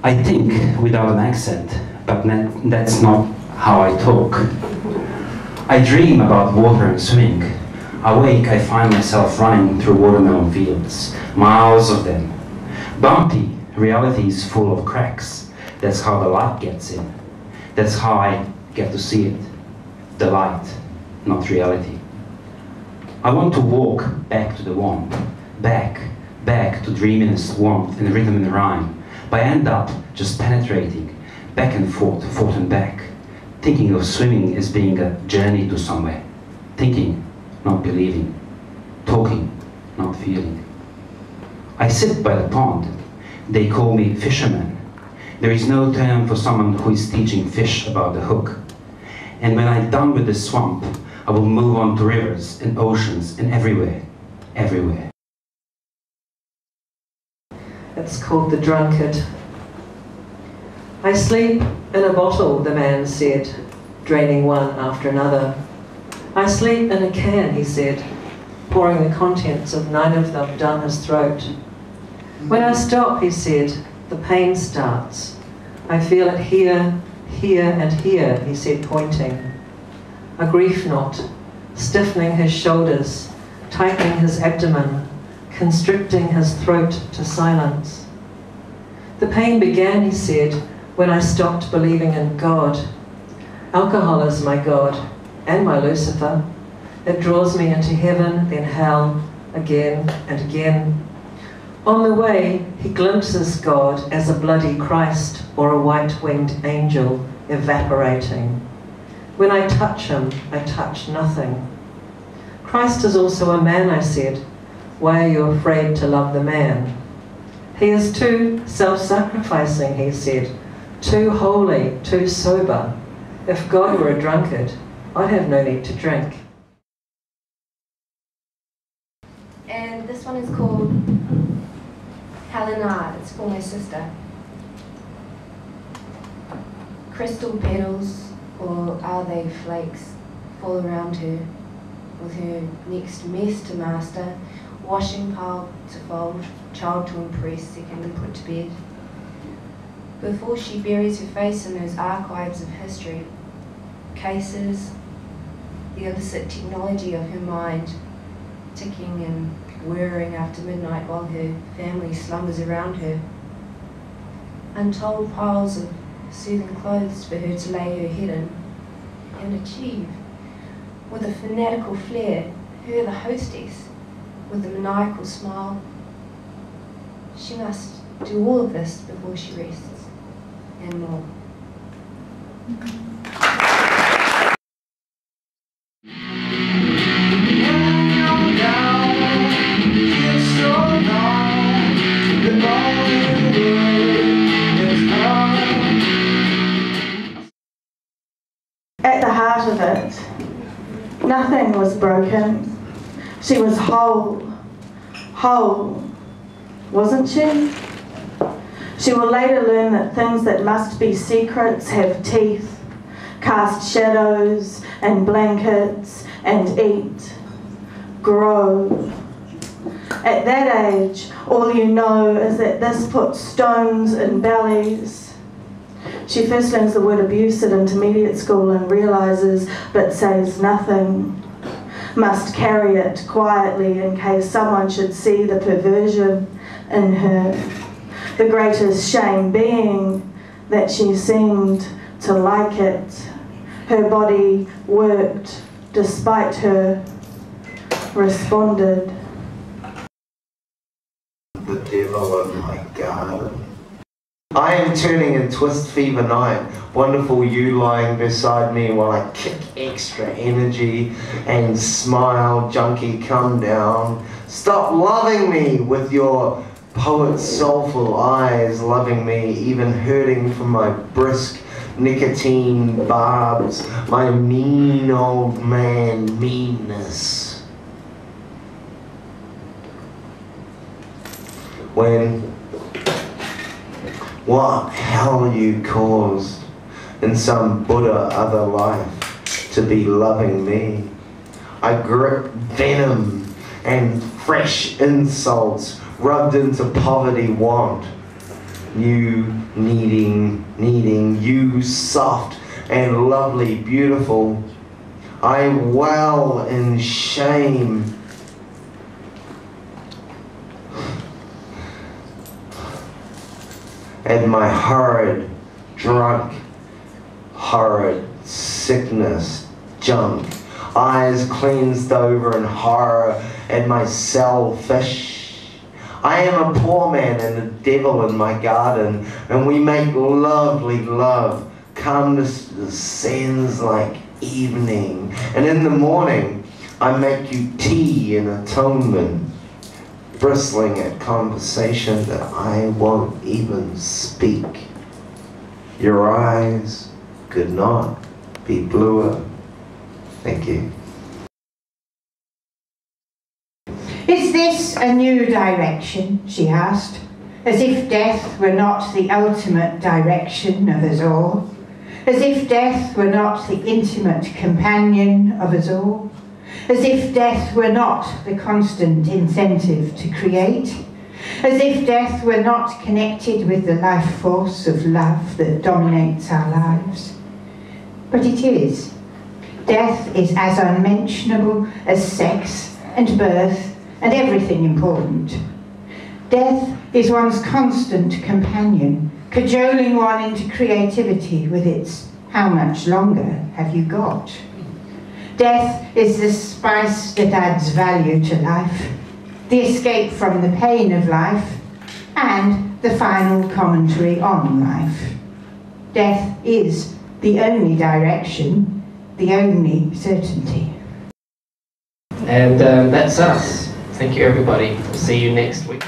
I think without an accent, but that's not how I talk. I dream about water and swimming. Awake, I find myself running through watermelon fields, miles of them. Bumpy, reality is full of cracks. That's how the light gets in. That's how I get to see it. The light, not reality. I want to walk back to the warmth, back to dreaminess, warmth, and rhythm and rhyme, but I end up just penetrating, back and forth and back, thinking of swimming as being a journey to somewhere, thinking, not believing, talking, not feeling. I sit by the pond. They call me fisherman. There is no term for someone who is teaching fish about the hook. And when I'm done with the swamp, I will move on to rivers and oceans and everywhere, everywhere. It's called The Drunkard. I sleep in a bottle, the man said, draining one after another. I sleep in a can, he said, pouring the contents of 9 of them down his throat. When I stop, he said, the pain starts. I feel it here, here and here, he said, pointing. A grief knot, stiffening his shoulders, tightening his abdomen, constricting his throat to silence. The pain began, he said, when I stopped believing in God. Alcohol is my God and my Lucifer. It draws me into heaven, then hell, again and again. On the way, he glimpses God as a bloody Christ or a white-winged angel evaporating. When I touch him, I touch nothing. Christ is also a man, I said. Why are you afraid to love the man? He is too self-sacrificing, he said, too holy, too sober. If God were a drunkard, I'd have no need to drink. And this one is called Helena. It's for my sister. Crystal petals, or are they flakes, fall around her, with her next mess to master, washing pile to fold, child to impress, second put to bed. Before she buries her face in those archives of history, cases, the illicit technology of her mind, ticking and whirring after midnight while her family slumbers around her. Untold piles of soothing clothes for her to lay her head in and achieve, with a fanatical flair, her the hostess, with a maniacal smile. She must do all of this before she rests, and more. At the heart of it, nothing was broken. She was whole, wasn't she? She will later learn that things that must be secrets have teeth, cast shadows and blankets and eat, grow. At that age, all you know is that this puts stones in bellies. She first learns the word abuse at intermediate school and realises, but says nothing. Must carry it quietly in case someone should see the perversion in her. The greatest shame being that she seemed to like it. Her body worked despite her, responded. The devil in my garden. I am turning in twist fever night. Wonderful you lying beside me while I kick extra energy and smile, junkie, come down. Stop loving me with your poet's soulful eyes, loving me, even hurting from my brisk nicotine barbs, my mean old man meanness. When what hell you caused in some Buddha other life to be loving me. I grip venom and fresh insults rubbed into poverty want. you needing you, soft and lovely, beautiful. I wail in shame. At my horrid, drunk, horrid sickness, junk, eyes cleansed over in horror at my selfish. I am a poor man and a devil in my garden, and we make lovely love. Calmness descends like evening, and in the morning I make you tea in atonement, bristling at conversation that I won't even speak. Your eyes could not be bluer. Thank you. Is this a new direction? She asked, as if death were not the ultimate direction of us all, as if death were not the intimate companion of us all, as if death were not the constant incentive to create, as if death were not connected with the life force of love that dominates our lives. But it is. Death is as unmentionable as sex and birth and everything important. Death is one's constant companion, cajoling one into creativity with its "how much longer have you got?" Death is the spice that adds value to life, the escape from the pain of life, and the final commentary on life. Death is the only direction, the only certainty. And that's us. Thank you, everybody. We'll see you next week.